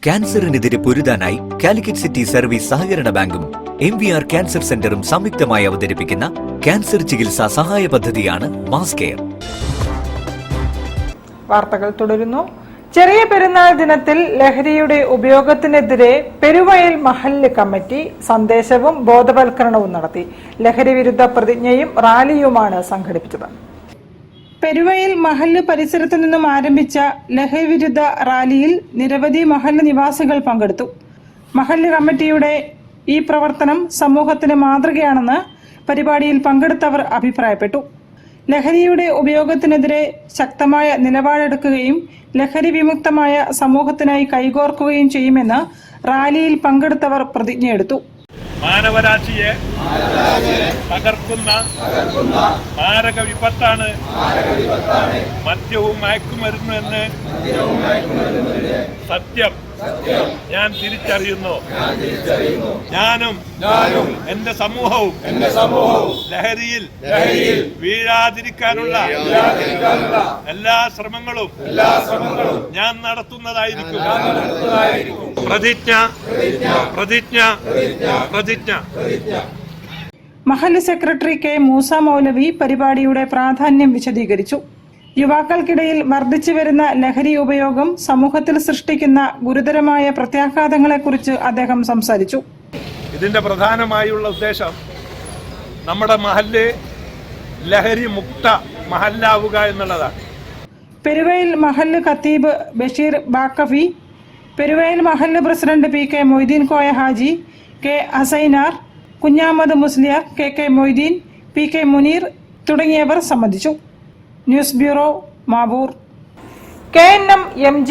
ക്യാൻസറിനെതിരെ പൊരുതാനായി Calicut city service സഹകരണ ബാങ്കും MVR cancer സെന്ററും സംയുക്തമായി അവതരിപ്പിക്കുന്ന ക്യാൻസർ ചികിത്സാ സഹായ പദ്ധതിയാണ് മാസ് കെയർ. വാർത്തകൾ തുടരുന്നു. ചെറിയ പെരുന്നാൾ ദിനത്തിൽ ലഹരിയുടെ ഉപയോഗത്തിനെതിരെ പെരുവയൽ മഹല്ല് കമ്മിറ്റി സന്ദേശവും ബോധവൽക്കരണവും നടത്തി. ലഹരി വിരുദ്ധ പ്രതിജ്ഞയും റാലിയുമാണ് സംഘടിപ്പിച്ചത്. പെരുവയൽ മഹല്ല് പരിസരത്തു നിന്നും ആരംഭിച്ച ലഹരി വിരുദ്ധ റാലിയിൽ നിരവധി മഹല്ല് നിവാസികൾ പങ്കെടുത്തു. മഹല്ല് കമ്മിറ്റിയുടെ ഈ പ്രവർത്തനം സമൂഹത്തിന് മാതൃകയാണെന്ന് പരിപാടിയിൽ പങ്കെടുത്തവർ അഭിപ്രായപ്പെട്ടു. ലഹരിയുടെ ഉപയോഗത്തിനെതിരെ ശക്തമായ നിലപാടെടുക്കുകയും ലഹരി വിമുക്തമായ സമൂഹത്തിനായി കൈകോർക്കുകയും ചെയ്യുമെന്ന് റാലിയിൽ പങ്കെടുത്തവർ പ്രതിജ്ഞയെടുത്തു. മാനവരാശിയെ തകർക്കുന്ന മാരക വിപത്താണ് മദ്യവും മയക്കുമരുന്നു എന്ന് സത്യം ഞാൻ തിരിച്ചറിയുന്നു. ഞാനും എന്റെ സമൂഹവും ലഹരിയിൽ വീഴാതിരിക്കാനുള്ള എല്ലാ ശ്രമങ്ങളും ഞാൻ നടത്തുന്നതായിരിക്കും. പ്രതിജ്ഞ പ്രതിജ്ഞ പ്രതിജ്ഞ. മഹല്ല് സെക്രട്ടറി K. മൂസ മൗലവി പരിപാടിയുടെ പ്രാധാന്യം വിശദീകരിച്ചു. യുവാക്കൾക്കിടയിൽ വർദ്ധിച്ചു വരുന്ന ലഹരി ഉപയോഗം സമൂഹത്തിൽ സൃഷ്ടിക്കുന്ന ഗുരുതരമായ പ്രത്യാഘാതങ്ങളെക്കുറിച്ച് അദ്ദേഹം സംസാരിച്ചു. ഇതിന്റെ പ്രധാനമായുള്ള ഉദ്ദേശം നമ്മുടെ മഹല്ല് ലഹരി മുക്ത മഹല്ലാവുക എന്നുള്ളതാണ്. പെരുവയൽ മഹല്ല് ഖത്തീബ് ബഷീർ ബാക്കഫി, പെരുവയൽ മഹല്ല് president PK Moideen Koya Haji, K. Hasainar, Kunhamad Musliyar, KK Moideen, PK Muneer തുടങ്ങിയവർ സംബന്ധിച്ചു. News bureau, Mavoor. KNM MG